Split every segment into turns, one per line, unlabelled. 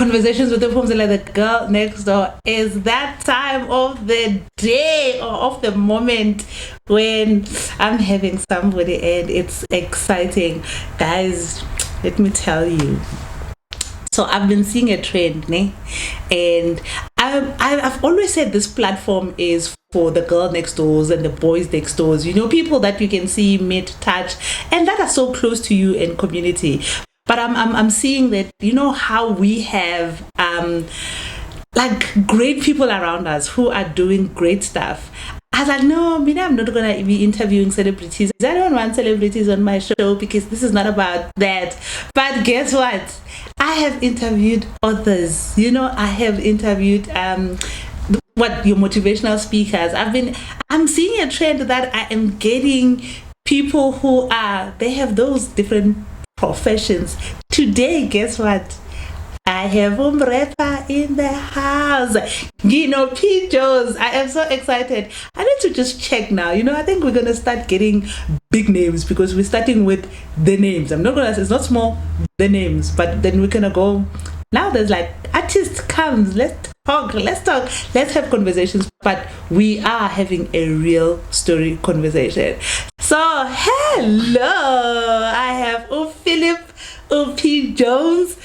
Conversations with the Phumzile, the girl next door, is that time of the day or of the moment when I'm having somebody and it's exciting. Guys, let me tell you. So I've been seeing a trend, ne? And I've always said this platform is for the girl next doors and the boys next doors, you know, people that you can see, meet, touch, and that are so close to you in community. But I'm seeing that, you know, how we have like great people around us who are doing great stuff. I was like, no, I'm not going to be interviewing celebrities. I don't want celebrities on my show because this is not about that. But guess what? I have interviewed authors. You know, I have interviewed your motivational speakers. I'm seeing a trend that I am getting people they have those different professions. Today, guess what? I have Umrepa in the house. You know, P. Jones. I am so excited. I need to just check now. You know, I think we're going to start getting big names because we're starting with the names. I'm not going to say it's not small, the names. But then we're going to go. Now there's like, artist comes. Let's talk. Let's have conversations. But we are having a real story conversation. So, hello. I have Philip P. Jones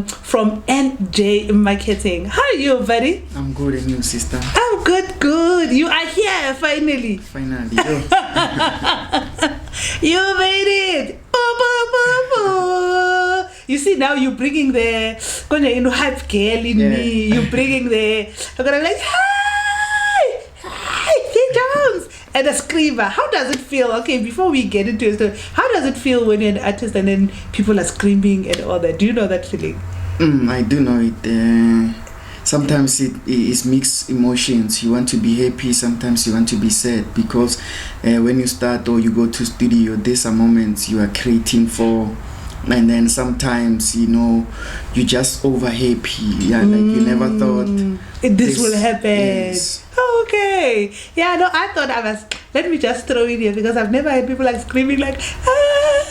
from NJ Marketing. How are you, buddy?
I'm good, and you, sister?
I'm good. You are here, finally.
Finally, yo.
You made it. You see, now you're bringing the hype girl in me. You're bringing I'm gonna be like, hi, P. Jones. And a screamer. How does it feel? Okay, before we get into it, how does it feel when you're an artist and then people are screaming and all that? Do you know that feeling?
I do know it. Sometimes it is mixed emotions. You want to be happy, sometimes you want to be sad, because when you start or you go to studio, there's a moments you are creating for, and then sometimes, you know, you just over happy. Yeah, like you never thought
this will happen.
Yes.
Okay. Yeah, no, I thought let me just throw it here because I've never had people like screaming like, ah!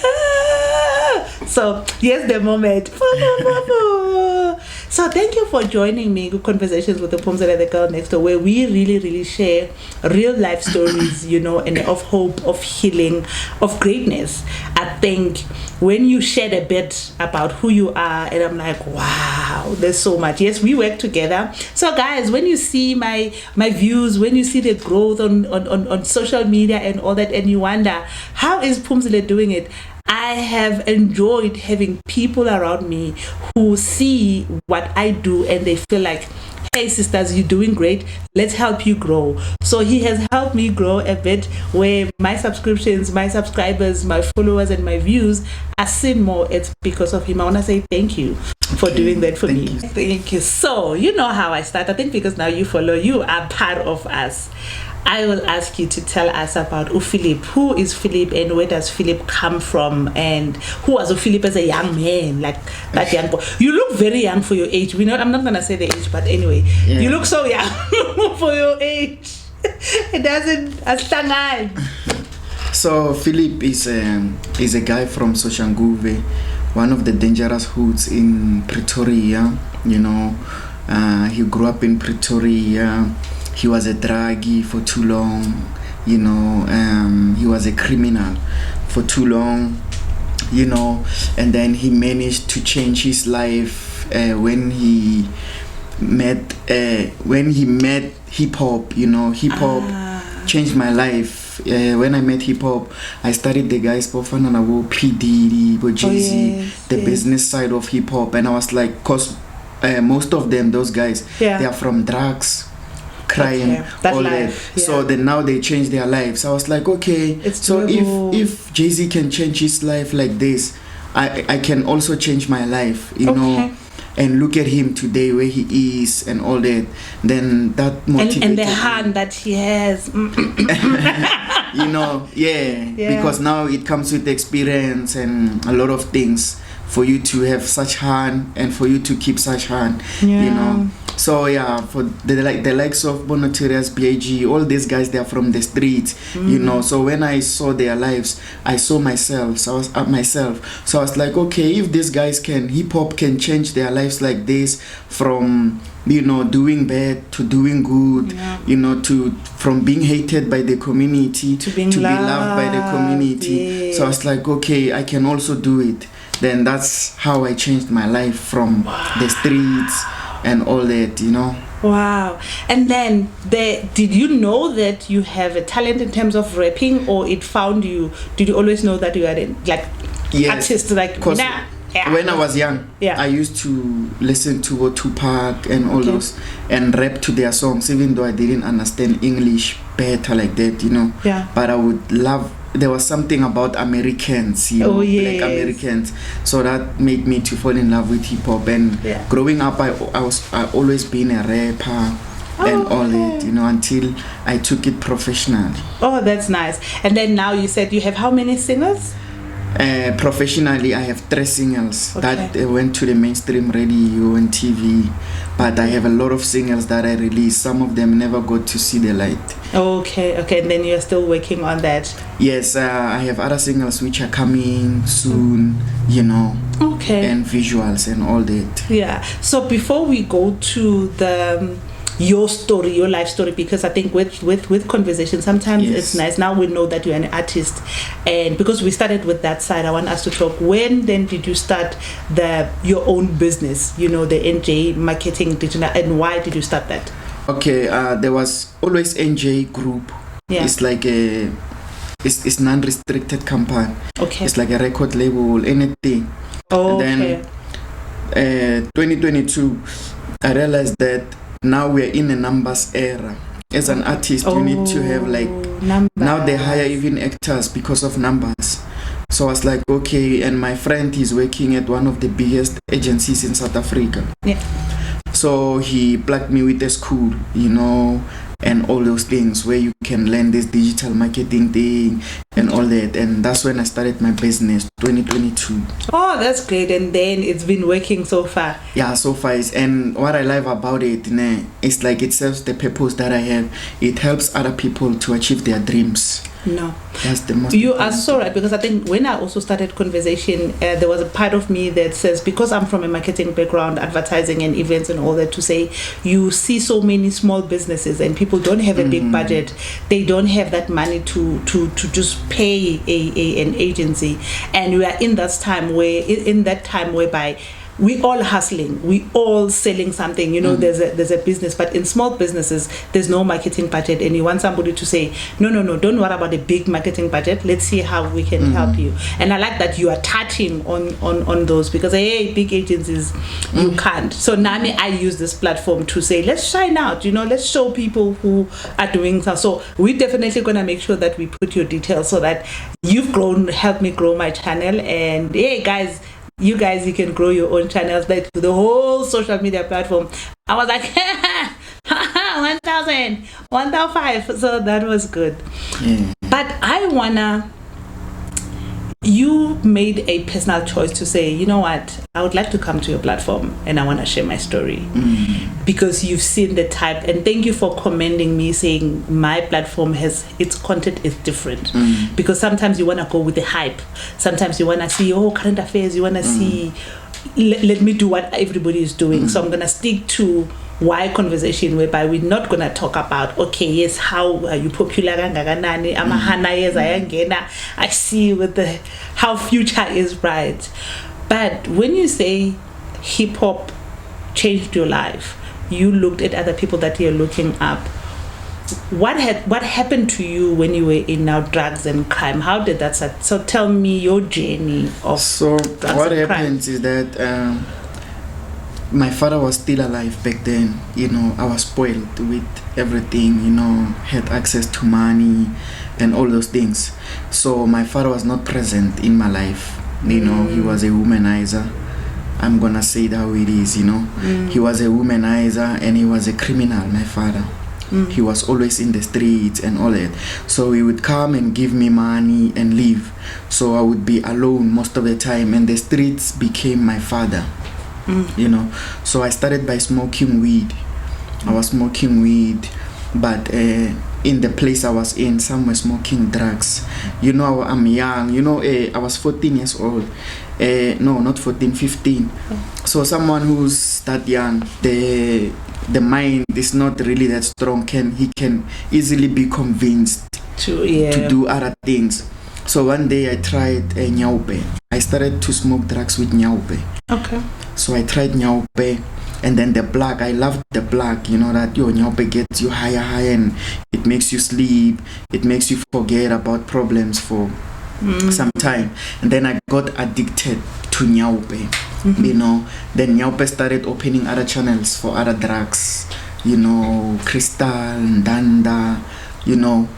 So, yes, the moment. So, thank you for joining me in Conversations with the Phumzile, the girl next door, where we really, really share real life stories, you know, and of hope, of healing, of greatness. I think when you shared a bit about who you are, and I'm like, wow, there's so much. Yes, we work together. So guys, when you see my views, when you see the growth on social media and all that, and you wonder, how is Phumzile doing it? I have enjoyed having people around me who see what I do and they feel like, hey sisters, you're doing great, let's help you grow. So he has helped me grow a bit, where my subscriptions, my subscribers, my followers and my views are seen more. It's because of him. I want to say thank you for doing that for me. Thank you. So you know how I start. I think because now you are part of us. I will ask you to tell us about Philip. Who is Philip and where does Philip come from? And who was Philip as a young man, like that young boy? You look very young for your age. I'm not going to say the age, but anyway, You look so young for your age. It doesn't astangan.
So Philip is a guy from Soshanguve, one of the dangerous hoods in Pretoria. You know, he grew up in Pretoria. He was a druggie for too long, you know. He was a criminal for too long, you know. And then he managed to change his life when he met hip hop. You know, hip hop changed my life. When I met hip hop, I studied the guys Pofananawo, P. Diddy, Jay-Z, the business side of hip hop, and I was like, cause most of them, those guys, they are from drugs, crime, all life, that. So then now they change their lives. I was like, okay, if Jay-Z can change his life like this, I can also change my life, you know. And look at him today, where he is and all that. Then that motivated
and the hand that he has.
You know, because now it comes with experience and a lot of things for you to have such hand and for you to keep such hand, you know. So yeah, for the likes of Bonoterias, BAG, all these guys, they are from the streets, you know. So when I saw their lives, I saw myself. So I was myself. So I was like, okay, if these guys can, hip hop can change their lives like this, from doing bad to doing good, from being hated by the community to be loved by the community.
Yeah.
So I was like, okay, I can also do it. Then that's how I changed my life from the streets and all that,
Wow. And then did you know that you have a talent in terms of rapping, or it found you? Did you always know that you are artist? Like,
when I was young, I used to listen to Tupac and all those and rap to their songs, even though I didn't understand English better like that,
Yeah.
But I would love. There was something about Americans, Black Americans, so that made me to fall in love with hip hop. And growing up, I always been a rapper and all that, until I took it professionally.
Oh, that's nice. And then now you said you have how many singles?
Professionally, I have 3 singles that went to the mainstream radio and TV, but I have a lot of singles that I released. Some of them never got to see the light.
Okay, and then you're still working on that?
Yes, I have other singles which are coming soon,
Okay.
And visuals and all that.
Yeah. So before we go to your story, your life story, because I think with conversation sometimes it's nice. Now we know that you're an artist, and because we started with that side, I want us to talk. When then did you start your own business, the NJ Marketing Digital, and why did you start that?
Okay, there was always NJ Group. It's like it's non-restricted company.
Okay.
It's like a record label, anything.
Oh,
and then 2022 I realized that now we're in a numbers era. As an artist, you need to have
numbers.
Now they hire even actors because of numbers. So I was like, okay, and my friend is working at one of the biggest agencies in South Africa.
Yeah.
So he plugged me with a school, and all those things where you can learn this digital marketing thing and all that. And that's when I started my business, 2022.
Oh, that's great. And then it's been working so far.
Yeah, so far. And what I love about it, it's like it serves the purpose that I have. It helps other people to achieve their dreams.
No,
that's the most.
You are so right, because I think when I also started conversation, there was a part of me that says, because I'm from a marketing background, advertising and events and all that, to say you see so many small businesses and people don't have a big budget, they don't have that money to just pay an agency, and we are in that time whereby we all hustling, we all selling something, there's a business, but in small businesses there's no marketing budget, and you want somebody to say no, don't worry about a big marketing budget, let's see how we can help you. And I like that you are touching on those, because big agencies, you can't. So Nami, I use this platform to say, let's shine out, let's show people who are doing so. So we're definitely gonna make sure that we put your details so that you've helped me grow my channel, and guys, you can grow your own channels, like the whole social media platform. I was like 1,000, 1,005, so that was good. But you made a personal choice to say, you know what, I would like to come to your platform and I want to share my story, because you've seen the type, and thank you for commending me, saying my platform its content is different, because sometimes you want to go with the hype, sometimes you want to see current affairs, you want to see let me do what everybody is doing. So I'm going to stick to why conversation, whereby we're not going to talk about how are you popular, I see with how future is bright. But when you say hip hop changed your life, you looked at other people that you're looking up, what happened to you when you were in now drugs and crime? How did that start? So tell me your journey of drugs
what
and
happens
crime.
Is that my father was still alive back then. I was spoiled with everything, had access to money and all those things. So my father was not present in my life. He was a womanizer. I'm gonna say it how it is, He was a womanizer and he was a criminal, my father. He was always in the streets and all that. So he would come and give me money and leave. So I would be alone most of the time, and the streets became my father. So I started by smoking weed was smoking weed, but in the place I was in, some were smoking drugs. You know, I'm young. You know, I was 14 years old. No, not 14, 15. So someone who's that young, the mind is not really that strong. He can easily be convinced to do other things. So one day I tried nyaupe. I started to smoke drugs with nyaupe.
Okay.
So I tried nyaupe, and then the black. I loved the black. You know that your nyaupe gets you higher, and it makes you sleep. It makes you forget about problems for some time. And then I got addicted to nyaupe. You know, then nyaupe started opening other channels for other drugs. You know, crystal, danda. You know.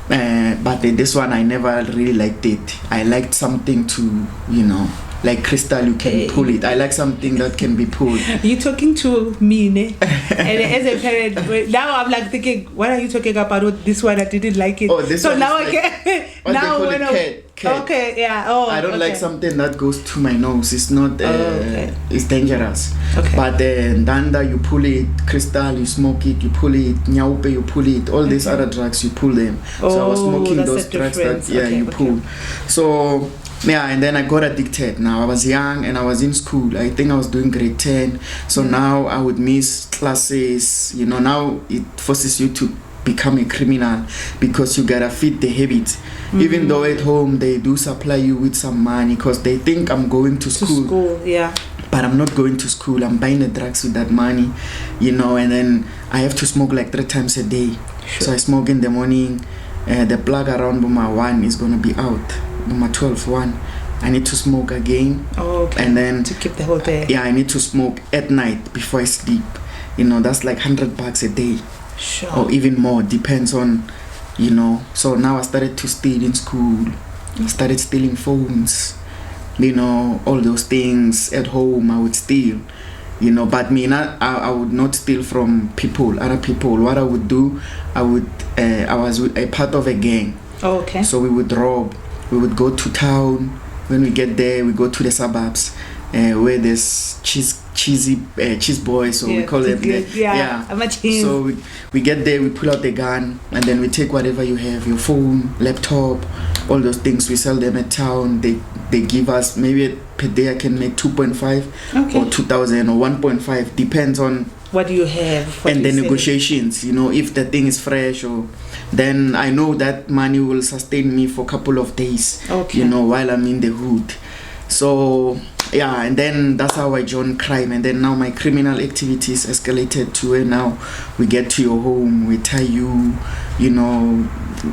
But this one I never really liked it. I liked something to, you know, like crystal, you can pull it. I like something that can be pulled.
You're talking to me, ne? And as a parent, now I'm like thinking, what are you talking about? Oh, this one I didn't like it.
Oh, this
so
one
now
is
I can.
what
now
they
when
call it, cat.
Okay, yeah. Oh,
I don't like something that goes to my nose. It's not. It's dangerous.
Okay.
But danda, you pull it. Crystal, you smoke it. You pull it. Nyaupe, you pull it. All these other drugs, you pull them. So I was smoking those drugs that you pull. So. Yeah, and then I got addicted. Now I was young and I was in school. I think I was doing grade 10. So now I would miss classes. You know, now it forces you to become a criminal because you gotta fit the habit. Even though at home they do supply you with some money because they think I'm going to school.
Yeah.
But I'm not going to school. I'm buying the drugs with that money, you know, and then I have to smoke like 3 times a day. Sure. So I smoke in the morning. The plug around Boma 1 is gonna be out. Boma 12 1. I need to smoke again.
Oh, okay.
And then
to keep the whole day.
Yeah, I need to smoke at night before I sleep. You know, that's like $100 a day.
Sure.
Or even more, depends on, you know. So now I started to steal in school. I started stealing phones. You know, all those things at home I would steal. You know, but I would not steal from other people. What I would do, I was a part of a gang.
Oh, okay.
So we would rob. We would go to town. When we get there, we go to the suburbs where there's cheese boys, so we call them.
I'm a cheese.
So we get there, we pull out the gun, and then we take whatever you have, your phone, laptop, all those things. We sell them at town. They give us, maybe per day I can make 2.5 or 2,000 or 1.5, depends on
what do you have
and the negotiations. You know, if the thing is fresh, or then I know that money will sustain me for a couple of days. You know, while I'm in the hood. So yeah, and then that's how I joined crime, and then now my criminal activities escalated to where now we get to your home, we tie you, you know,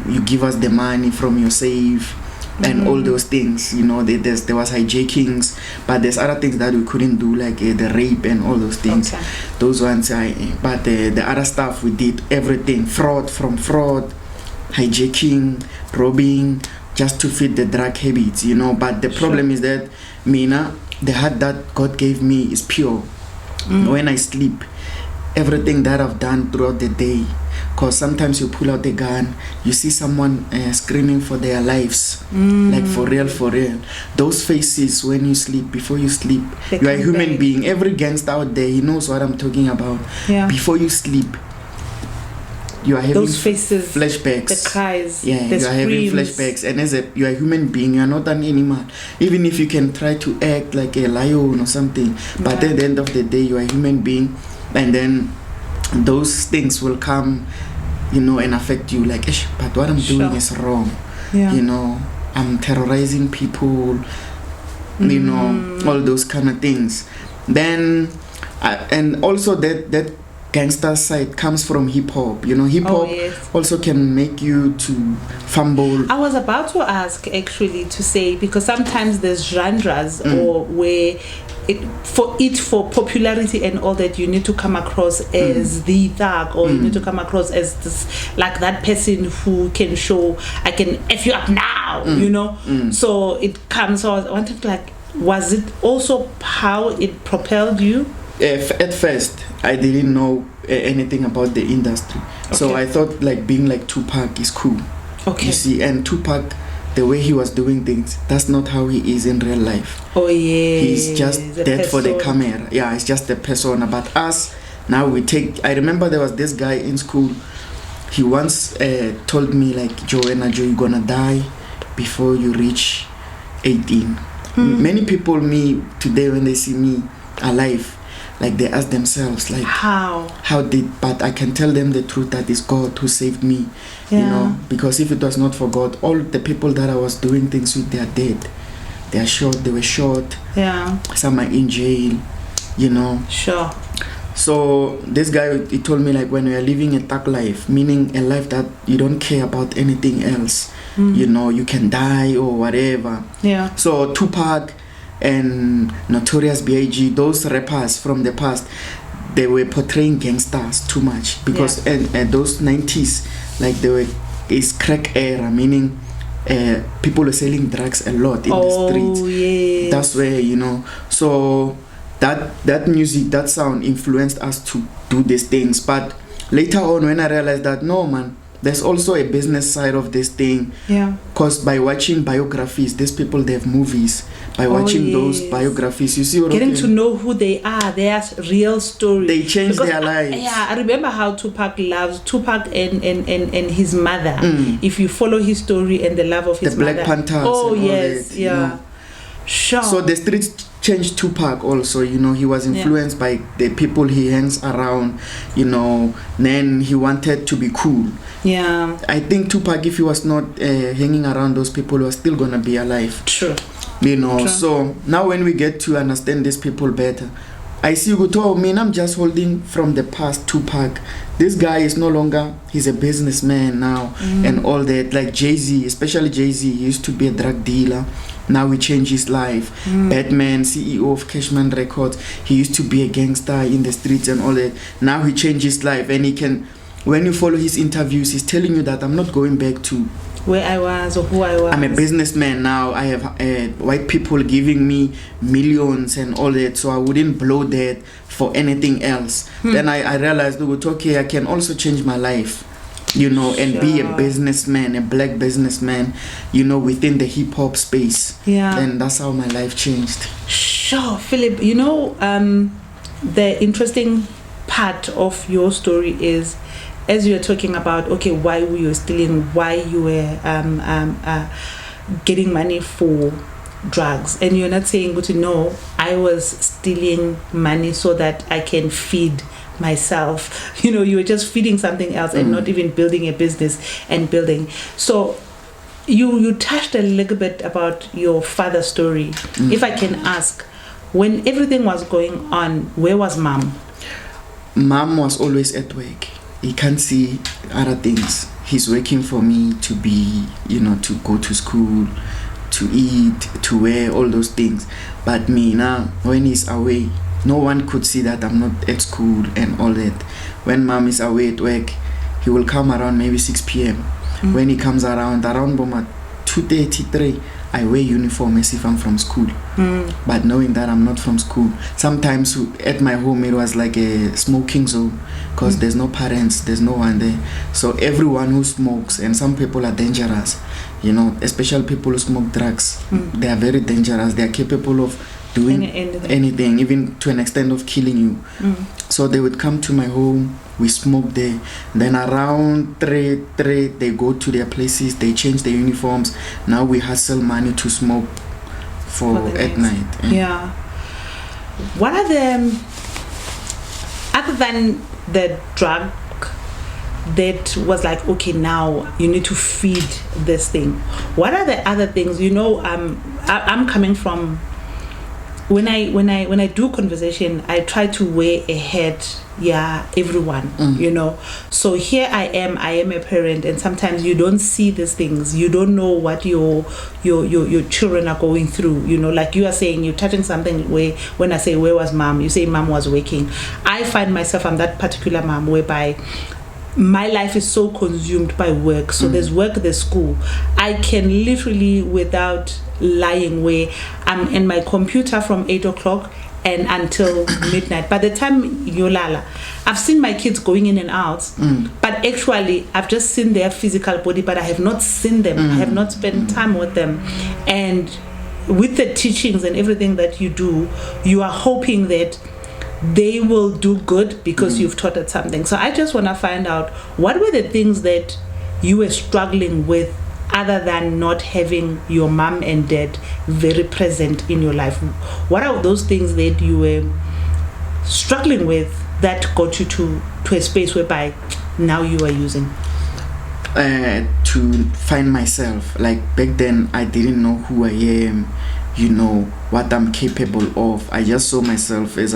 you give us the money from your safe. And all those things, you know, there was hijackings, but there's other things that we couldn't do, like the rape and all those things. Those ones, but the other stuff we did everything, fraud, hijacking, robbing, just to fit the drug habits, you know. But the problem is that the heart that God gave me is pure. When I sleep, everything that I've done throughout the day. Because sometimes you pull out the gun, you see someone screaming for their lives, like for real. Those faces when you sleep, before you sleep, you are a human being. Every gangster out there, he knows what I'm talking about. Yeah. Before you sleep, you are having
those faces,
flashbacks.
The cries,
yeah,
the
you are having flashbacks. And you are a human being, you are not an animal. Even if you can try to act like a lion or something, but at the end of the day, you are a human being, and then those things will come, you know, and affect you, like, but what I'm doing is wrong. You know, I'm terrorizing people, you know, all those kind of things. Then and also that gangster side comes from hip-hop. You know, hip-hop also can make you to fumble.
I was about to ask, actually, to say, because sometimes there's genres or where for popularity and all that, you need to come across as the thug, or you need to come across as this, like that person who can show, I can F you up now, you know. So it comes. So I wanted to, like, was it also how it propelled you?
At first, I didn't know anything about the industry, so I thought like being like Tupac is cool. You see, and Tupac, the way he was doing things, that's not how he is in real life. He's just dead for the camera. Yeah, it's just the persona. But us, Now I remember there was this guy in school. He once told me like, Joanna, you're gonna die before you reach 18. Many people, me today, when they see me alive, like they ask themselves like, how did, but I can tell them the truth that it's God who saved me. You know, because if it was not for God, all the people that I was doing things with, they are dead. They are shot, they were shot. Yeah. Some are in jail, you know.
Sure.
So this guy, he told me like, when we are living a thug life, meaning a life that you don't care about anything else, you know, you can die or whatever. Yeah. So Tupac and Notorious B.I.G., those rappers from the past, they were portraying gangsters too much, because in those 90s, like it's crack era, meaning people were selling drugs a lot in the streets.
Yes.
That's where, you know, so that music, that sound influenced us to do these things. But later on, when I realized that, no man, there's also a business side of this thing. Yeah. Because by watching biographies, these people, they have movies. By watching those biographies, you see what
getting to know who they are, their real story.
They change their lives.
I remember how Tupac loves Tupac and his mother. If you follow his story and the love of his
mother.
The
Black Panthers.
Oh yes, that, yeah. You know? Sure.
So the streets changed Tupac also, you know. He was influenced by the people he hangs around, you know. Then he wanted to be cool. Yeah. I think Tupac, if he was not hanging around those people, was still gonna be alive.
True.
You know. True. So now when we get to understand these people better, I see you go, man, I'm just holding from the past Tupac. This guy is no longer, he's a businessman now and all that. Like Jay-Z, especially Jay-Z, he used to be a drug dealer. Now he changed his life. Batman, CEO of Cashman Records, he used to be a gangster in the streets and all that. Now he changed his life, and he can, when you follow his interviews, he's telling you that I'm not going back to
where I was or who I was.
I'm a businessman now. I have white people giving me millions and all that, so I wouldn't blow that for anything else. Then I realized, okay, I can also change my life, you know, and be a businessman, a black businessman, you know, within the hip hop space. Yeah. And that's how my life changed.
Sure, Philip. You know, the interesting part of your story is, as you're talking about, okay, why were you stealing, why you were getting money for drugs, and you're not saying, but no, I was stealing money so that I can feed myself. You know, you were just feeding something else and not even building a business and building. So you touched a little bit about your father's story. If I can ask, when everything was going on, where was mom?
Mom was always at work. He can't see other things. He's working for me to be, you know, to go to school, to eat, to wear, all those things. But me now, when he's away, no one could see that I'm not at school and all that. When mom is away at work, he will come around maybe 6 p.m. When he comes around Boma 2:33, I wear uniform as if I'm from school. But knowing that I'm not from school, sometimes at my home it was like a smoking zone, because there's no parents, there's no one there. So everyone who smokes, and some people are dangerous, you know, especially people who smoke drugs, they are very dangerous. They are capable of doing anything, even to an extent of killing you. So they would come to my home, we smoke there. Then around 3, they go to their places, they change their uniforms. Now we hustle money to smoke for at night.
Yeah. What are the, other than the drug that was like, okay, now you need to feed this thing, what are the other things? You know, I'm coming from, when I do conversation, I try to wear a hat, everyone, you know. So here I am a parent, and sometimes you don't see these things. You don't know what your children are going through, you know. Like you are saying, you're touching something where, when I say, where was mom? You say mom was working. I find myself, I'm that particular mom whereby my life is so consumed by work. So there's work, there's school. I can literally, without lying, where I'm in my computer from 8 o'clock and until midnight. By the time Yolala, I've seen my kids going in and out, but actually I've just seen their physical body, but I have not seen them. I have not spent time with them. And with the teachings and everything that you do, you are hoping that they will do good because you've taught it something. So I just want to find out, what were the things that you were struggling with other than not having your mom and dad very present in your life? What are those things that you were struggling with that got you to a space whereby now you are using?
To find myself. Like back then I didn't know who I am, what I'm capable of. I just saw myself as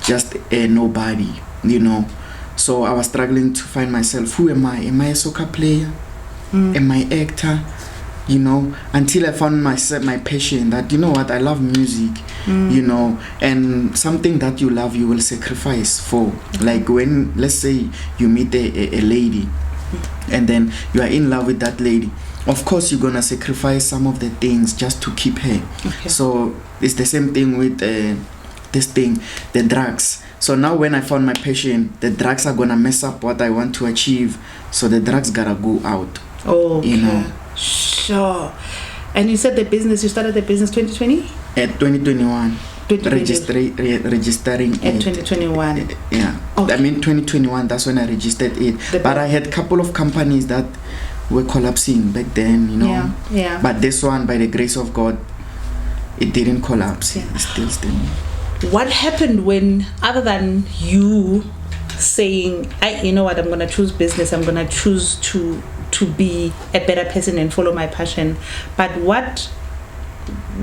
just a nobody, so I was struggling to find myself. Who am I? Am I a soccer player? Am I an actor? Until I found my passion, that I love music, and something that you love you will sacrifice for. Like when, let's say, you meet a lady and then you are in love with that lady, of course you're gonna sacrifice some of the things just to keep her. So it's the same thing with this thing, the drugs. So now when I found my passion, the drugs are gonna mess up what I want to achieve, so the drugs gotta go out.
Sure. And you said you started the business 2020?
At 2021. Registering
at 2021.
Yeah. I mean 2021, that's when I registered it. But I had a couple of companies that were collapsing back then,
Yeah.
But this one, by the grace of God, it didn't collapse. It's still standing.
What happened when, other than you saying, you know what, I'm gonna choose business, I'm gonna choose to be a better person and follow my passion, but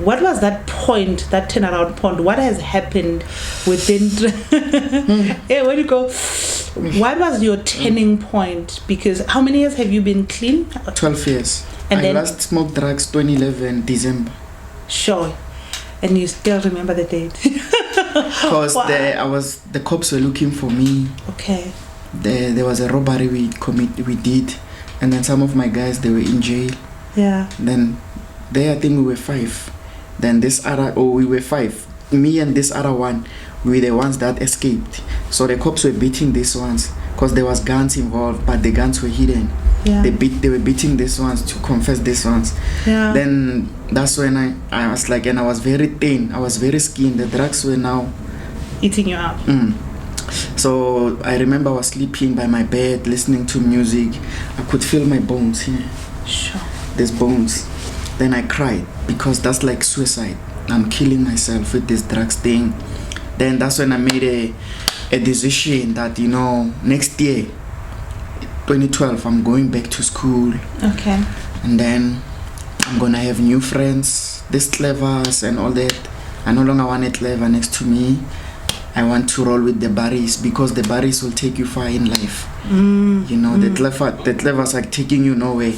what was that point, that turnaround point? What has happened within when you go, what was your turning point? Because how many years have you been clean?
12 years. And I last smoked drugs 2011 December.
Sure. And you still remember the date?
Because the cops were looking for me.
Okay.
There was a robbery we did, and then some of my guys, they were in jail.
Yeah.
Then I think we were 5. Then we were 5. Me and this other one, we were the ones that escaped. So the cops were beating these ones because there was guns involved, but the guns were hidden.
Yeah.
They were beating these ones to confess these ones.
Yeah.
Then that's when I was like, and I was very thin. I was very skinny. The drugs were now
eating you up.
So I remember I was sleeping by my bed, listening to music. I could feel my bones here.
Sure.
There's bones. Then I cried because that's like suicide. I'm killing myself with this drugs thing. Then that's when I made a decision that, next year, 2012, I'm going back to school.
Okay.
And then I'm gonna have new friends, these clevers and all that. I no longer want a clever next to me. I want to roll with the barries, because the barries will take you far in life. The clevers are taking you nowhere.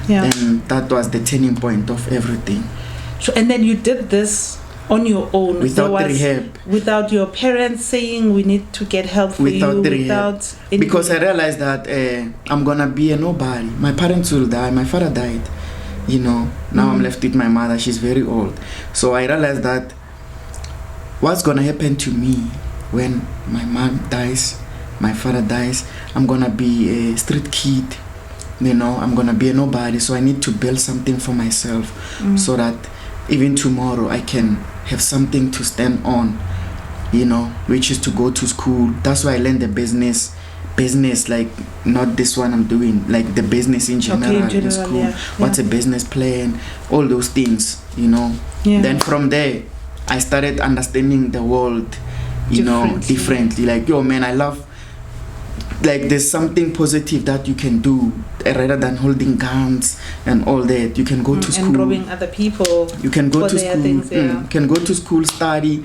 Yeah.
And that was the turning point of everything.
So, and then you did this on your own,
without rehab,
without your parents saying we need to get help for
without
you,
the rehab. Because I realized that I'm gonna be a nobody. My parents will die. My father died. Now I'm left with my mother. She's very old. So I realized that what's gonna happen to me when my mom dies, my father dies, I'm gonna be a street kid. I'm gonna be a nobody. So I need to build something for myself, so that even tomorrow I can have something to stand on, which is to go to school. That's why I learned the business, like not this one I'm doing, like the business in general, in school.
Yeah.
What's a business plan, all those things,
Yeah.
Then from there I started understanding the world, differently. Like, man, I love, like, there's something positive that you can do rather than holding guns and all that. You can go to school
and robbing other people.
You can go to school.
Things,
You can go to school, study,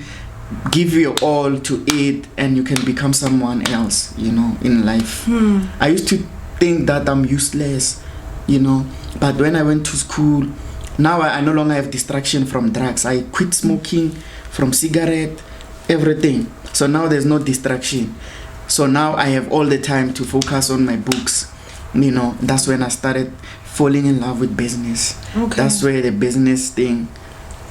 give your all to it, and you can become someone else, in life. I used to think that I'm useless, but when I went to school, now I no longer have distraction from drugs. I quit smoking, from cigarette, everything. So now there's no distraction. So now I have all the time to focus on my books. That's when I started falling in love with business.
Okay.
That's where the business thing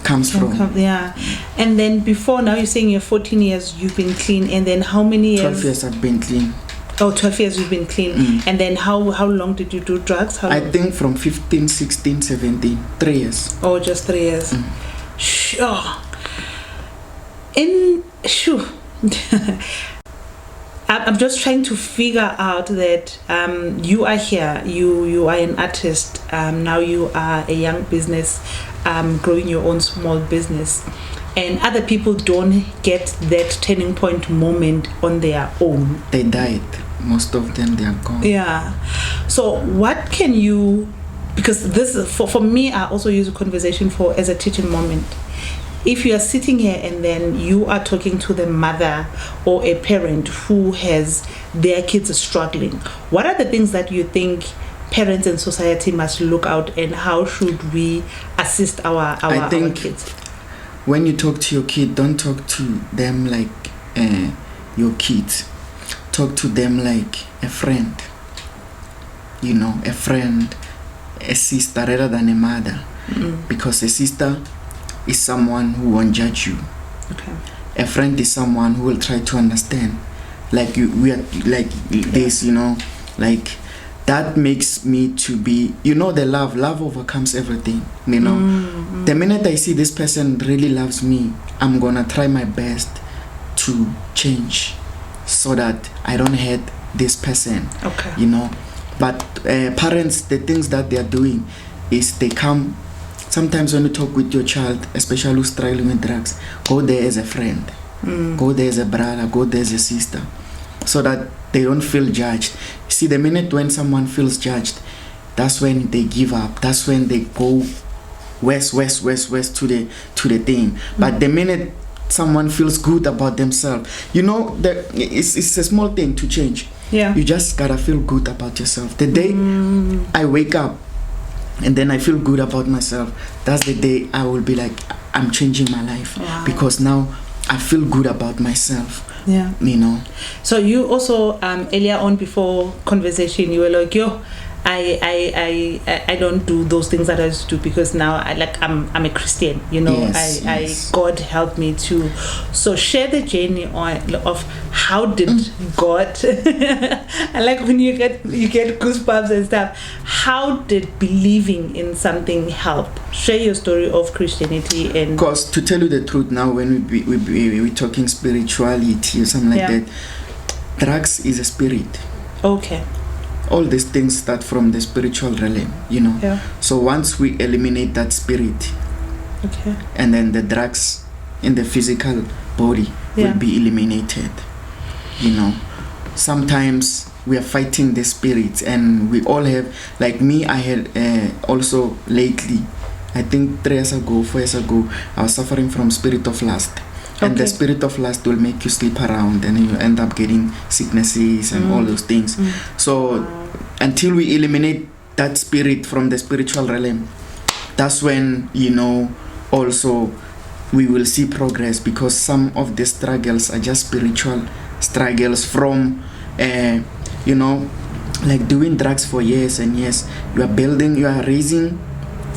comes from.
Yeah. And then before, now you're saying you're 14 years you've been clean, and then how many years?
12 years I've been clean.
Oh, 12 years you've been clean. And then how long did you do drugs?
I think from 15, 16, 17, 3 years.
Oh, just 3 years. Sure. I'm just trying to figure out that you are here, you are an artist, now you are a young business, growing your own small business, and other people don't get that turning point moment on their own.
They died. Most of them, they are gone.
Yeah. So what can you, because this is, for me, I also use a conversation as a teaching moment. If you are sitting here and then you are talking to the mother or a parent who has their kids struggling, what are the things that you think parents and society must look out, and how should we assist our kids?
When you talk to your kid, don't talk to them like your kids. Talk to them like a friend. You know, a friend, a sister rather than a mother. Because a sister is someone who won't judge you.
Okay.
A friend is someone who will try to understand. Like we are like this, you know, like that makes me to be, you know, the love overcomes everything, you know. The minute I see this person really loves me, I'm gonna try my best to change so that I don't hate this person.
Okay.
You know. But parents, the things that they are doing is they come. Sometimes when you talk with your child, especially who's struggling with drugs, go there as a friend, go there as a brother, go there as a sister, so that they don't feel judged. See, the minute when someone feels judged, that's when they give up. That's when they go west to the thing. But the minute someone feels good about themselves, you know, it's a small thing to change.
Yeah.
You just gotta feel good about yourself. The day I wake up and then I feel good about myself, that's the day I will be like, I'm changing my life.
Wow.
Because now I feel good about myself.
Yeah.
You know.
So you also earlier on before conversation, you were like, yo, I don't do those things that I used to do, because now I'm a Christian, you know. Yes. God helped me to. So share the journey of how did God I like when you get goosebumps and stuff. How did believing in something help? Share your story of Christianity. And
because to tell you the truth, now when we're talking spirituality or something like that, drugs is a spirit.
Okay.
All these things start from the spiritual realm, you know.
Yeah.
So once we eliminate that spirit,
okay,
and then the drugs in the physical body will be eliminated, you know. Sometimes we are fighting the spirits, and we all have, like me, I had also lately, I think 3 years ago, 4 years ago, I was suffering from spirit of lust. And the spirit of lust will make you sleep around, and you end up getting sicknesses and all those things. So until we eliminate that spirit from the spiritual realm, that's when, you know, also we will see progress, because some of the struggles are just spiritual struggles from, you know, like doing drugs for years and years. You are raising,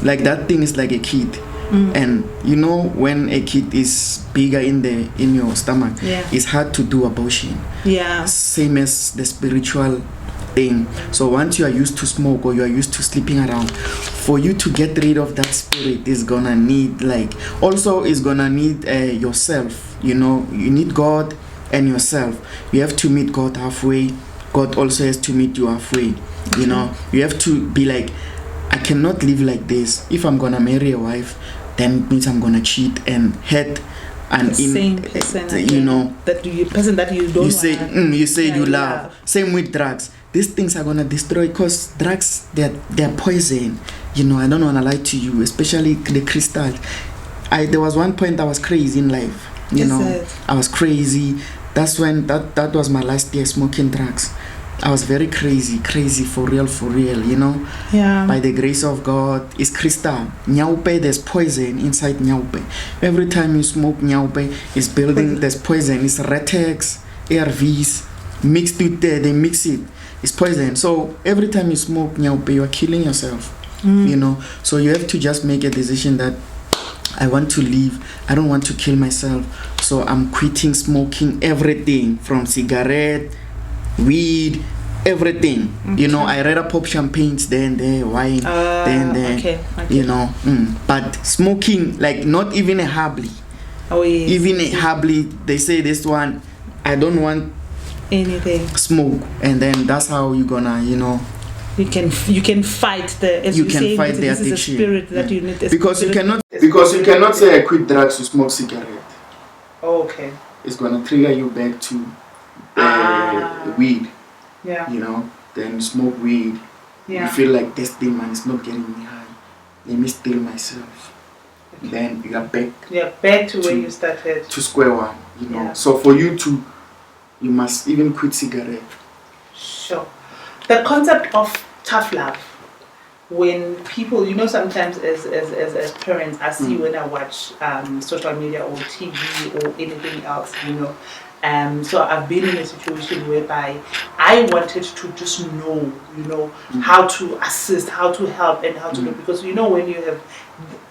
like that thing is like a kid. And you know, when a kid is bigger in your stomach, it's hard to do abortion.
Yeah.
Same as the spiritual thing. So once you are used to smoke, or you are used to sleeping around, for you to get rid of that spirit is gonna need yourself. You know, you need God and yourself. You have to meet God halfway. God also has to meet you halfway. You know, you have to be like, I cannot live like this. If I'm gonna marry a wife, then it means I'm gonna cheat and hurt and
same person,
you know,
person that you don't.
You say you love. Same with drugs. These things are gonna destroy, because drugs, they're poison. You know, I don't wanna lie to you, especially the crystal. There was one point I was crazy in life. You know, I was crazy. That's when that was my last year smoking drugs. I was very crazy for real, you know.
Yeah.
By the grace of God, it's crystal. Nyaupe, there's poison inside nyaupe. Every time you smoke nyaupe, it's building, there's poison. It's Retex, ARVs, mixed with they mix it. It's poison. So every time you smoke nyaupe, you are killing yourself. You know. So you have to just make a decision that I want to live. I don't want to kill myself. So I'm quitting smoking everything, from cigarette, weed, everything. You know, I rather pop champagnes than the wine, then
okay.
You know. But smoking, like not even a habli.
Oh yes.
Even a habli, they say this one I don't want
anything
smoke, and then that's how you're gonna,
you can fight the, as
you
you
can
say,
fight the
this is a
addiction.
spirit that you need,
Because you cannot say I quit drugs to smoke cigarette.
Oh, okay.
It's gonna trigger you back to weed.
Yeah.
Then smoke weed.
Yeah.
You feel like this thing, man, is not getting me high. Let me steal myself.
Okay.
Then you are back.
Yeah, back to where you started.
To square one,
Yeah.
So for you you must even quit cigarette.
Sure. The concept of tough love, when people, sometimes as parents, I see when I watch social media or TV or anything else, so I've been in a situation whereby I wanted to just know, how to assist, how to help, and how to do, because when you have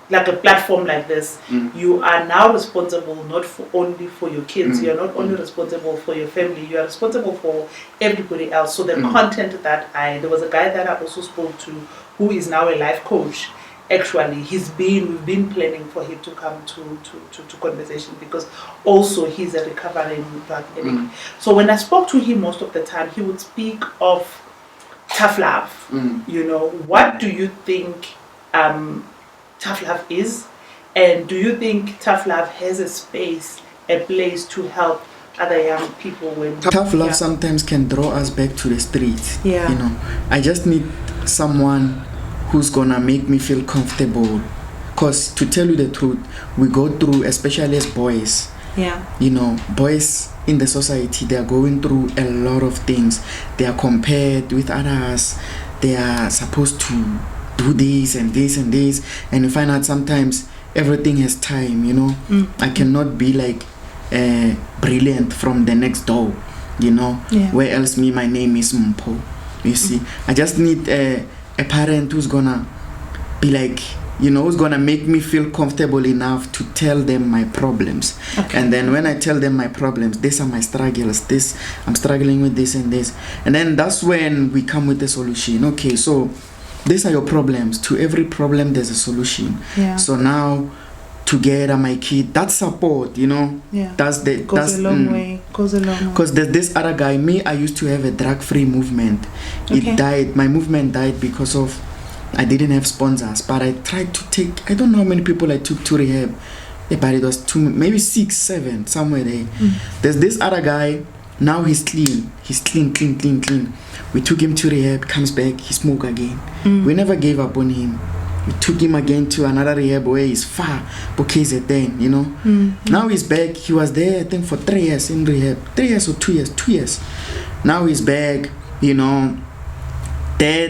like a platform like this, you are now responsible not only for your kids, you're not only responsible for your family, you are responsible for everybody else. So the content that there was a guy that I also spoke to who is now a life coach. Actually, we've been planning for him to come to conversation, because also he's a recovering drug addict. So when I spoke to him, most of the time he would speak of tough love. What do you think tough love is, and do you think tough love has a place to help other young people when
tough love sometimes can draw us back to the streets? I just need someone who's gonna make me feel comfortable, because to tell you the truth, we go through, especially as boys, boys in the society, they are going through a lot of things. They are compared with others, they are supposed to do this and this and this, and you find out sometimes everything has time. I cannot be like brilliant from the next door, where else my name is Mpo. You see, I just need a parent who's gonna be like, who's gonna make me feel comfortable enough to tell them my problems. And then when I tell them my problems, these are my struggles, I'm struggling with this and this, and then that's when we come with the solution. Okay, so these are your problems. To every problem there's a solution. So now together, my kid, that support, that's
goes a long way.
Because there's this other guy, I used to have a drug-free movement. It died. My movement died because of I didn't have sponsors, but I tried to take, I don't know how many people I took to rehab, but it was maybe 6, 7, somewhere there. There's this other guy, now he's clean. He's clean. We took him to rehab, comes back, he smoke again. We never gave up on him. We took him again to another rehab where he's far, because then, Now he's back. He was there, I think, for 3 years in rehab. 3 years or 2 years? 2 years. Now he's back, There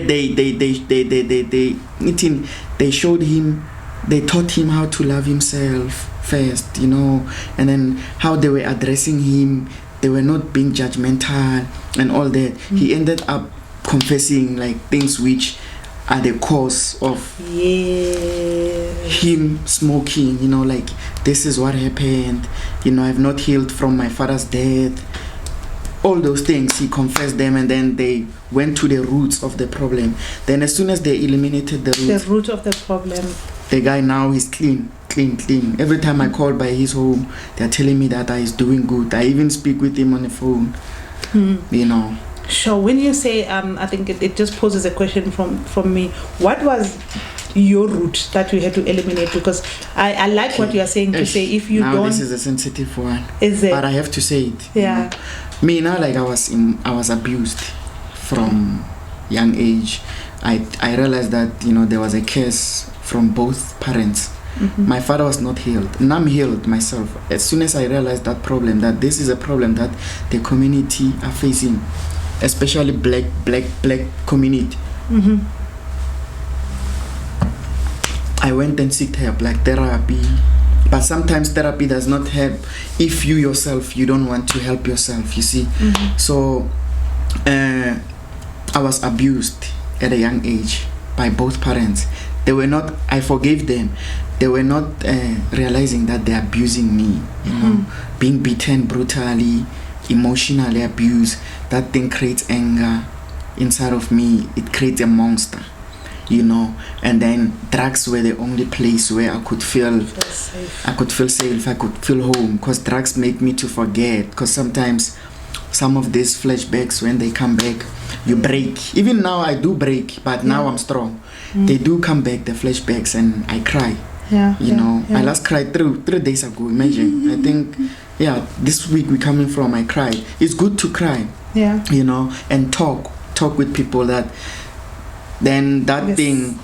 they showed him, they taught him how to love himself first, and then how they were addressing him. They were not being judgmental and all that. He ended up confessing like things which are the cause of him smoking, like this is what happened, I've not healed from my father's death. All those things, he confessed them, and then they went to the roots of the problem. Then as soon as they eliminated the
root of the problem,
the guy now is clean. Every time I call by his home, they're telling me that he's doing good. I even speak with him on the phone.
Sure. When you say, I think it just poses a question from me. What was your route that you had to eliminate? Because I like what you are saying, to say if you don't.
This is a sensitive one.
Is it?
But I have to say it.
Yeah.
Me now, like I was abused from young age. I realized that there was a curse from both parents. My father was not healed, and I'm healed myself. As soon as I realized that problem, that this is a problem that the community are facing, especially black community, I went and sought help, like therapy. But sometimes therapy does not help if you yourself, you don't want to help yourself, you see. So I was abused at a young age by both parents. They were not, I forgave them. They were not realizing that they're abusing me, being beaten brutally, emotionally abused. That thing creates anger inside of me. It creates a monster. you know. And then drugs were the only place where I could feel
safe.
I could feel safe, I could feel home, because drugs make me to forget. Because sometimes some of these flashbacks, when they come back, you break. Even now I do break, but now I'm strong. They do come back, the flashbacks, and I cry. You know, I last cried 3 days ago. Imagine. I think, this week we coming from, I cried. It's good to cry. You know, and talk with people that. Then that thing,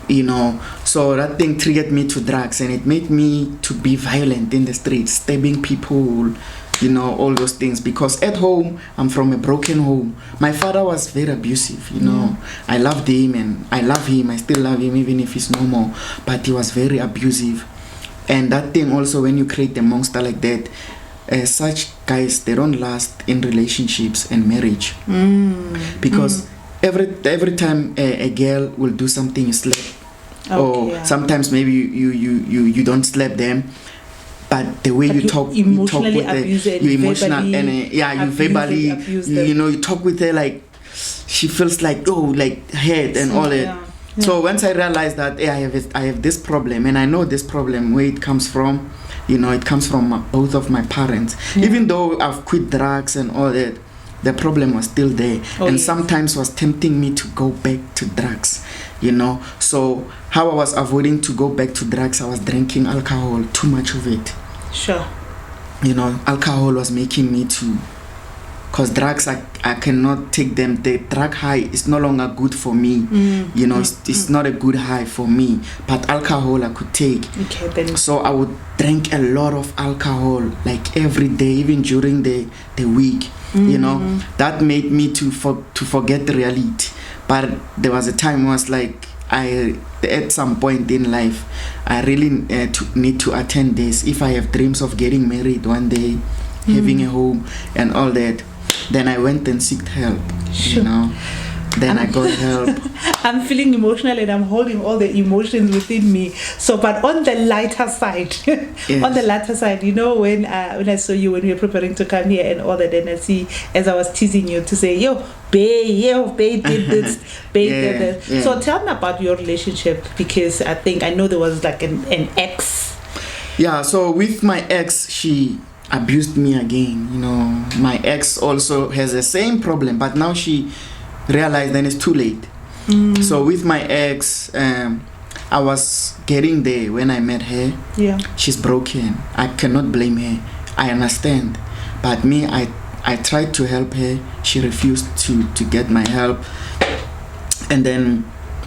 you know, so that thing triggered me to drugs, and it made me to be violent in the streets, stabbing people, you know, all those things. Because at home, I'm from a broken home. My father was very abusive, you know. I loved him, and I love him. I still love him, even if he's no more. But he was very abusive. And that thing also, when you create a monster like that, such guys, they don't last in relationships and marriage. Because every time a girl will do something, you slap. Or sometimes maybe you don't slap them, but the way you talk with her, you emotional, and you verbally, you know, you talk with her like she feels like hurt and all that. So once I realized that I have this problem, and I know this problem, where it comes from, you know, it comes from both of my parents. Even though I've quit drugs and all that, the problem was still there, and sometimes was tempting me to go back to drugs, you know. So how I was avoiding to go back to drugs, I was drinking alcohol, too much of it. You know, alcohol was making me to, because drugs, I cannot take them. The drug high is no longer good for me. You know, it's not a good high for me. But alcohol I could take. So I would drink a lot of alcohol, like every day, even during the week. You know, that made me to forget the reality. But there was a time was like, at some point in life, I really need to attend this. If I have dreams of getting married one day, having a home and all that, then I went and sought help. You know, then I got help.
I'm feeling emotional, and I'm holding all the emotions within me. So, but on the lighter side, on the lighter side, you know, when I saw you when we were preparing to come here and all that, and I see, as I was teasing you to say, yo, babe did this, babe did this. So tell me about your relationship, because I know there was like an ex.
Yeah, so with my ex, she abused me again. You know, my ex also has the same problem, but now she realized then it's too late. So with my ex, I was getting there when I met her. She's broken. I cannot blame her. I understand. But me, I tried to help her. She refused to get my help. And then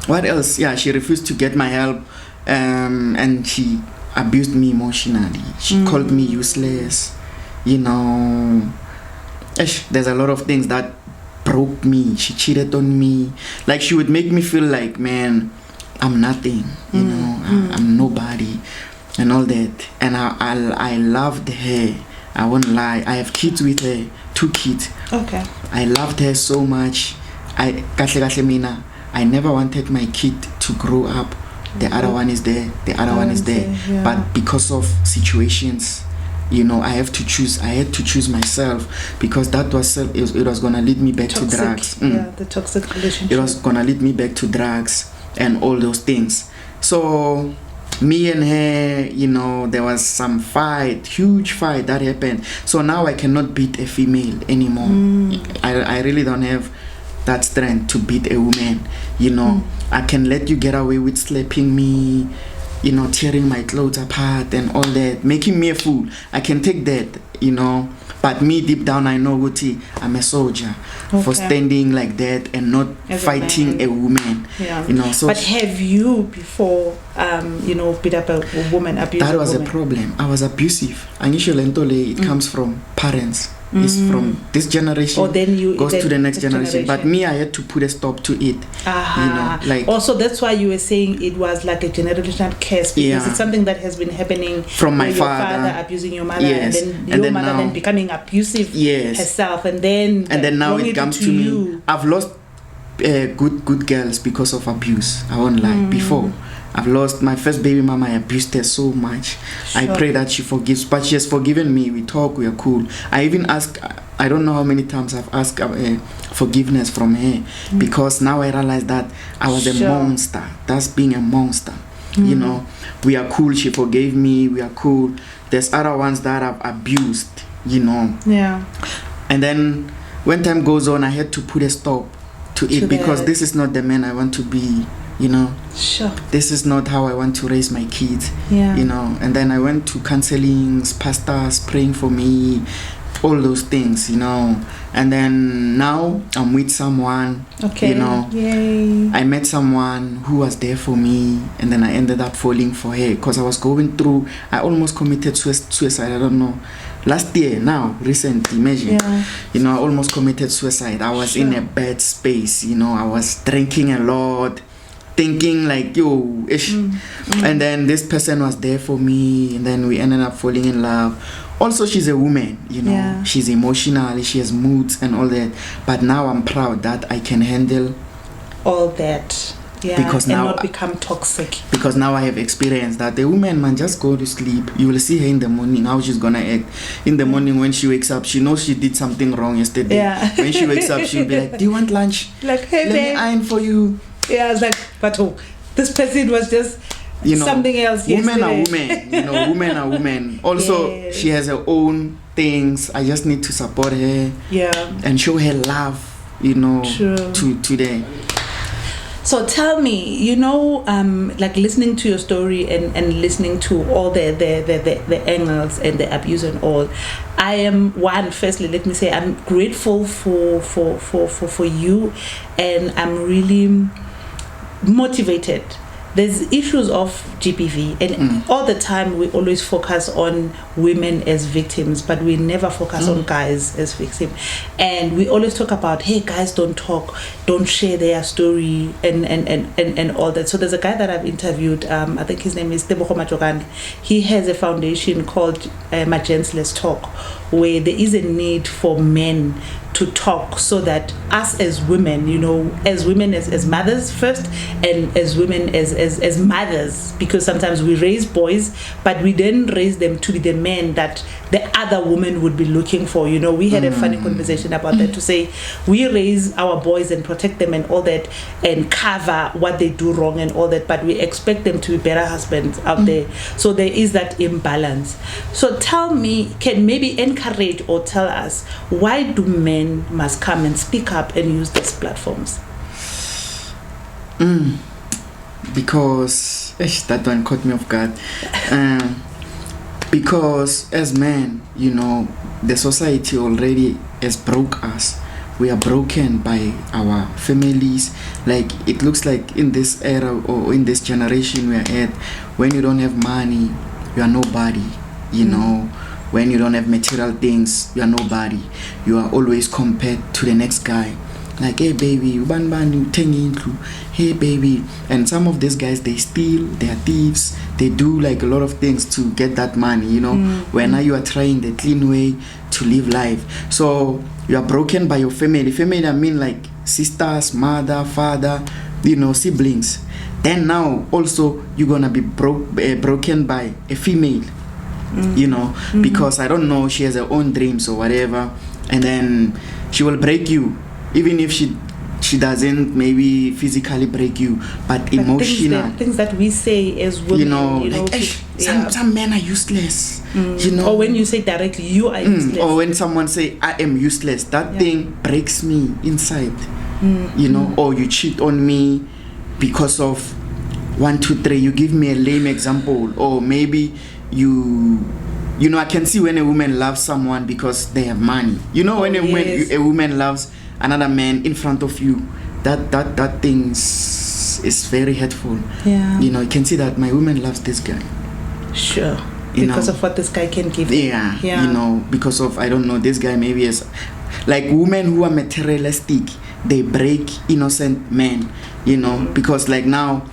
what else? She refused to get my help. And she abused me emotionally. She called me useless. You know, there's a lot of things that broke me. She cheated on me. Like, she would make me feel like, man, I'm nothing, you know, I'm nobody and all that. And I loved her. I won't lie. I have kids with her, 2 kids. I loved her so much. I never wanted my kid to grow up. The other one is there, the other one is there. But because of situations, you know, I had to choose myself, because that was it was gonna lead me back to drugs.
The toxic relationship.
It was gonna lead me back to drugs and all those things. So me and her, you know, there was some huge fight that happened. So now I cannot beat a female anymore. I really don't have that strength to beat a woman. You know, I can let you get away with slapping me, you know, tearing my clothes apart and all that, making me a fool. I can take that, you know. But me, deep down, I know, Guti, I'm a soldier for standing like that and not fighting a woman. You know. So,
but have you before, you know, beat up a woman, abused
that was
a woman?
A problem. I was abusive. It comes from parents. It's from this generation, goes to the next generation. But me, I had to put a stop to it. You know, like,
also, that's why you were saying it was like a generational curse, because it's something that has been happening
from my
father abusing your mother, and then your mother then becoming abusive herself, and then
now it comes to me. I've lost good girls because of abuse. I won't lie. Before, I've lost my first baby mama. I abused her so much. I pray that she forgives, but she has forgiven me. We talk, we are cool. I even ask I don't know how many times I've asked forgiveness from her, because now I realize that I was a monster. That's being a monster. You know, we are cool. She forgave me. We are cool. There's other ones that I've abused, you know.
Yeah.
And then when time goes on, I had to put a stop to it, because this is not the man I want to be, you know.
Sure.
This is not how I want to raise my kids,
Yeah.
you know. And then I went to counselings, pastors praying for me, all those things, you know. And then now I'm with someone, you know.
Yay.
I met someone who was there for me, and then I ended up falling for her because I was going through, I almost committed suicide. I don't know, last year, now recently, imagine. You know, I almost committed suicide. I was in a bad space, you know. I was drinking a lot, thinking like, yo, ish. And then this person was there for me, and then we ended up falling in love. Also, she's a woman, you know. She's emotional, she has moods and all that. But now I'm proud that I can handle
all that. Yeah,
because
and
now,
not become toxic.
Because now I have experienced that the woman, man, just go to sleep. You will see her in the morning, how she's gonna act. In the morning when she wakes up, she knows she did something wrong yesterday.
Yeah.
When she wakes up, she'll be like, do you want lunch?
Like, hey,
let me iron for you.
Yeah, I was like, but this person was just, you know, something else.
Women are women, you know. Women are women. Also, she has her own things. I just need to support her, and show her love, you know. To today.
So tell me, you know, like listening to your story and listening to all the angles and the abuse and all, I am firstly, let me say, I'm grateful for you, and I'm really motivated. There's issues of GBV, and all the time we always focus on women as victims, but we never focus on guys as victims. And we always talk about, hey, guys don't talk, don't share their story, and all that. So there's a guy that I've interviewed, I think his name is Tebogo Machogane. He has a foundation called Magents Let's Talk, where there is a need for men to talk, so that us as women, you know, as women as mothers first, and as women as mothers, because sometimes we raise boys, but we then raise them to be the men that the other woman would be looking for. You know, we had a funny conversation about that, to say we raise our boys and protect them and all that, and cover what they do wrong and all that, but we expect them to be better husbands out there. So there is that imbalance. So tell me, can maybe encourage or tell us, why do men must come and speak up and use these platforms?
Because that one caught me off guard. Because as men, you know, the society already has broke us. We are broken by our families. Like, it looks like in this era or in this generation we are at, when you don't have money, you are nobody, you know. When you don't have material things, you are nobody. You are always compared to the next guy. Like, hey baby, hey baby. And some of these guys, they steal, they are thieves, they do like a lot of things to get that money, you know. When now you are trying the clean way to live life. So you are broken by your family. Family, I mean like sisters, mother, father, you know, siblings. Then now also you're gonna be broken by a female. You know, because I don't know, she has her own dreams or whatever, and then she will break you, even if she doesn't maybe physically break you, but emotional
things that we say as women,
you know, like, some men are useless, you know,
or when you say directly you are useless,
or when someone say I am useless, that thing breaks me inside, you know. Or you cheat on me because of 1, 2, 3. You give me a lame example, or maybe you know, I can see when a woman loves someone because they have money. You know, when a woman loves another man in front of you, that thing is very hurtful. You know, you can see that my woman loves this guy.
Sure. Because of what this guy can give.
Yeah. You know, because of, I don't know, this guy maybe is like, women who are materialistic, they break innocent men, you know, because like now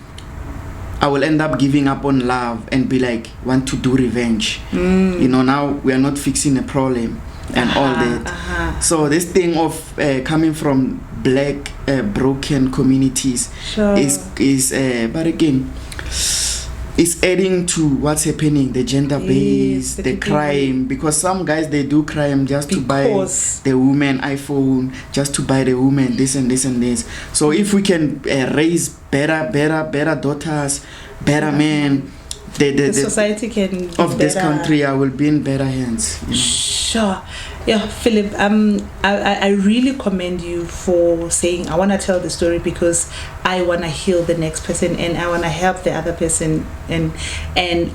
I will end up giving up on love and be like, want to do revenge. You know, now we are not fixing a problem and all that. So this thing of coming from black broken communities is but again, it's adding to what's happening, the gender base, the crime, because some guys, they do crime just to buy the woman iPhone, just to buy the woman this and this and this. So if we can raise better daughters, better men, the society can of this country will be in better hands, you know.
Sure. Yeah, Philip, I really commend you for saying, I want to tell the story because I want to heal the next person and I want to help the other person. And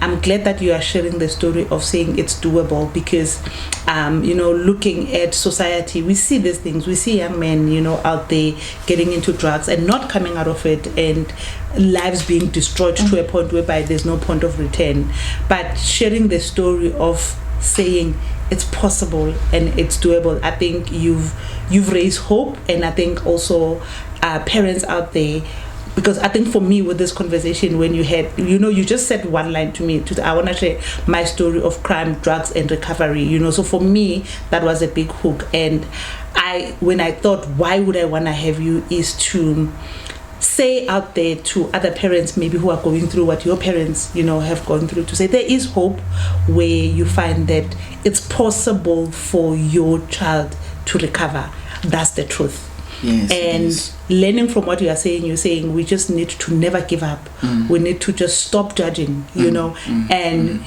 I'm glad that you are sharing the story of saying it's doable because, you know, looking at society, we see these things. We see young men, you know, out there getting into drugs and not coming out of it, and lives being destroyed to a point whereby there's no point of return. But sharing the story of saying it's possible and it's doable, I think you've raised hope. And I think also parents out there, because I think for me with this conversation, when you had, you know, you just said one line to me, I want to share my story of crime, drugs and recovery, you know. So for me that was a big hook. And when I thought, why would I want to have you, is to say out there to other parents maybe who are going through what your parents, you know, have gone through, to say there is hope where you find that it's possible for your child to recover. That's the truth.
Yes,
and learning from what you are saying, you're saying we just need to never give up. We need to just stop judging, you know, and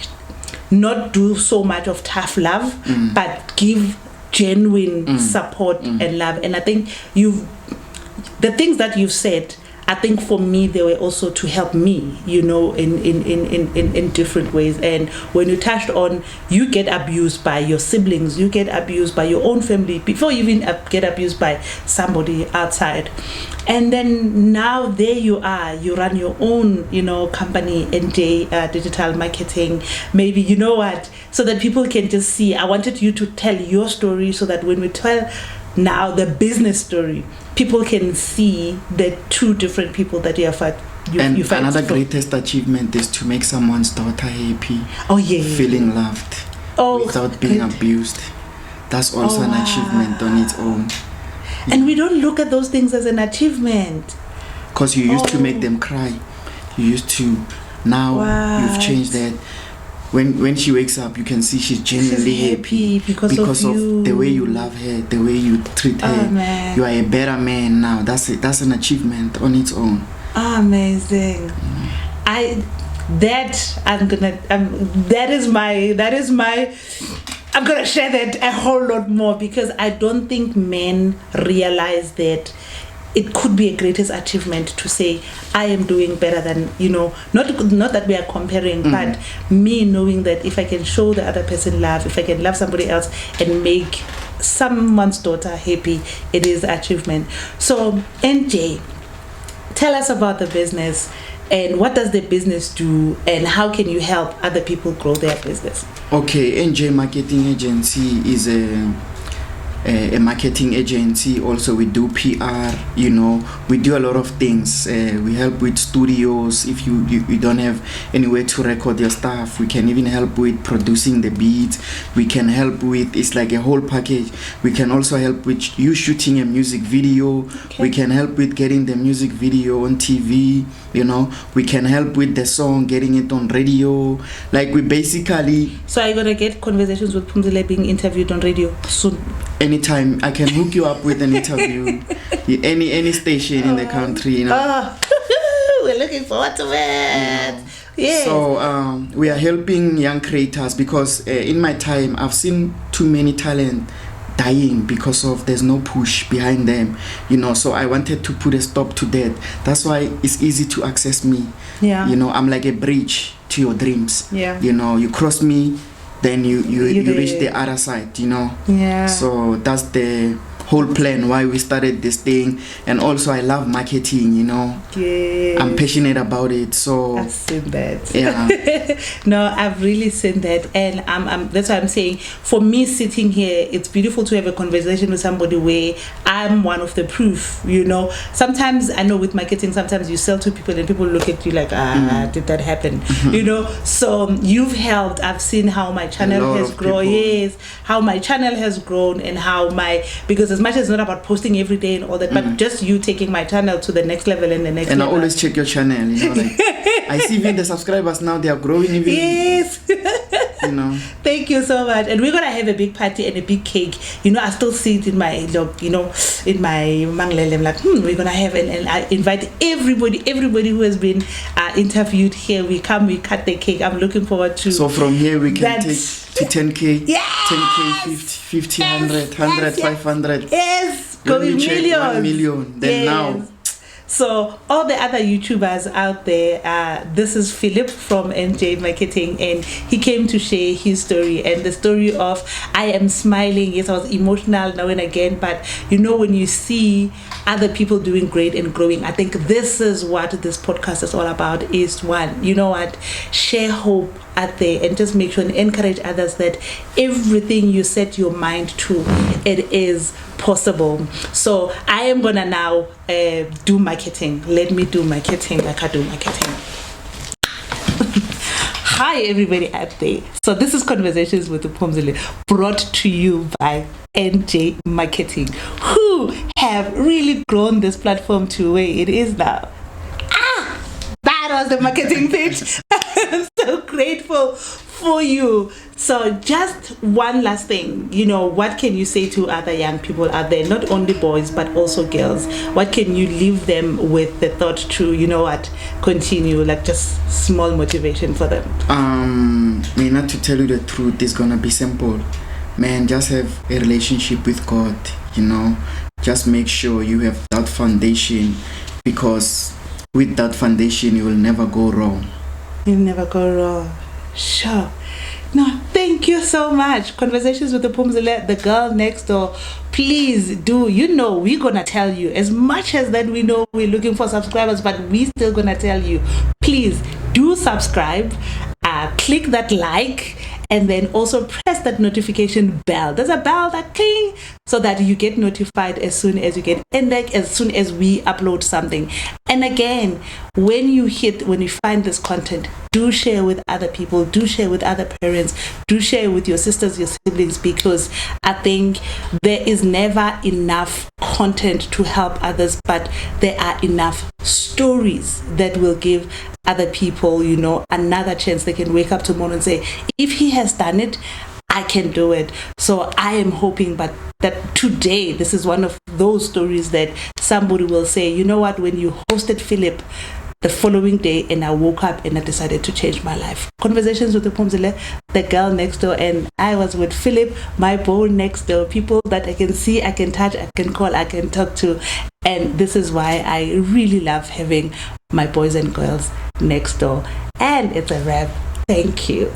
not do so much of tough love, but give genuine support and love. And I think the things that you've said, I think for me they were also to help me, you know, in different ways. And when you touched on, you get abused by your siblings, you get abused by your own family before you even get abused by somebody outside, and then now there you are, you run your own, you know, company, NJ Digital Marketing, maybe, you know what, so that people can just see. I wanted you to tell your story so that when we tell now the business story, people can see the two different people that you have fight.
And another greatest achievement is to make someone's daughter happy.
Oh yeah,
feeling loved without being abused. That's also an achievement on its own.
And we don't look at those things as an achievement.
Because you used to make them cry. You used to. Now you've changed that. When she wakes up, you can see she's genuinely happy because of the way you love her, the way you treat her.
Man.
You are a better man now. That's an achievement on its own.
Amazing. I'm gonna share that a whole lot more, because I don't think men realize that it could be a greatest achievement to say, I am doing better than, you know, not that we are comparing, but me knowing that if I can show the other person love, if I can love somebody else and make someone's daughter happy, it is achievement. So NJ, tell us about the business, and what does the business do, and how can you help other people grow their business?
Okay, NJ Marketing Agency is a marketing agency. Also we do PR, you know, we do a lot of things. We help with studios. If you don't have anywhere to record your stuff, we can even help with producing the beats. We can help with, it's like a whole package. We can also help with you shooting a music video. Okay. We can help with getting the music video on TV, you know. We can help with the song, getting it on radio. Like we basically...
So are you gonna get conversations with Phumzile being interviewed on radio soon?
Anytime I can hook you up with an interview, any station in the country, you know.
We're looking forward to it.
You know.
Yeah.
So we are helping young creators, because in my time I've seen too many talent dying because of there's no push behind them, you know. So I wanted to put a stop to that. That's why it's easy to access me.
Yeah.
You know, I'm like a bridge to your dreams.
Yeah.
You know, you cross me, then you reach the other side, you know.
Yeah.
So that's the whole plan why we started this thing. And also I love marketing, you know.
Yeah.
I'm passionate about it. So
I've seen that.
Yeah.
No, I've really seen that. And that's why I'm saying, for me sitting here, it's beautiful to have a conversation with somebody where I'm one of the proof, you know. Sometimes I know with marketing, sometimes you sell to people and people look at you like, did that happen? You know. So you've helped. I've seen how my channel has grown. Yes, how my channel has grown, and how because as much as it's not about posting every day and all that, but just you taking my channel to the next level and the next
and
level.
I always check your channel, like I see even the subscribers now, they are growing even.
Yes.
Thank
you so much. And we're gonna have a big party and a big cake. I still see it in my in my manglele. I'm like, we're gonna have and I invite everybody who has been interviewed here. We come, we cut the cake. I'm looking forward to.
So from here we can take to 10K,
yes!
10K, 50, 100, 500.
Yes,
going
millions.
1 million. Then now.
So all the other YouTubers out there, this is Philip from NJ Marketing, and he came to share his story and the story of I am smiling. Yes, I was emotional now and again, but when you see other people doing great and growing, I think this is what this podcast is all about, is one, share hope out there and just make sure and encourage others that everything you set your mind to, it is possible. So I am gonna now do marketing. Let me do marketing like I do marketing. Hi everybody out there. So this is Conversations with the Phumzile, brought to you by NJ Marketing, who have really grown this platform to where it is now. That was the marketing pitch. I'm so grateful for you. So just one last thing, what can you say to other young people out there, not only boys but also girls? What can you leave them with the thought to, continue, like just small motivation for them?
Not to tell you the truth, it's gonna be simple. Man, just have a relationship with God, just make sure you have that foundation, because with that foundation you will never go wrong.
You'll never go wrong. Sure. No, thank you so much. Conversations with the Phumzile, the girl next door. Please do, we're gonna tell you, as much as that we know we're looking for subscribers, but we still gonna tell you, please do subscribe, click that like, and then also press that notification bell. There's a bell that cling, so that you get notified as soon as you get, and as soon as we upload something. And again, when you find this content, do share with other people, do share with other parents, do share with your sisters, your siblings, because I think there is never enough content to help others, but there are enough stories that will give other people, another chance. They can wake up tomorrow and say, if he has done it, I can do it. So I am hoping that today, this is one of those stories that somebody will say, when you hosted Philip, the following day, and I woke up and I decided to change my life. Conversations with the Phumzile, the girl next door, and I was with Philip, my boy next door, people that I can see, I can touch, I can call, I can talk to. And this is why I really love having my boys and girls next door. And it's a wrap. Thank you.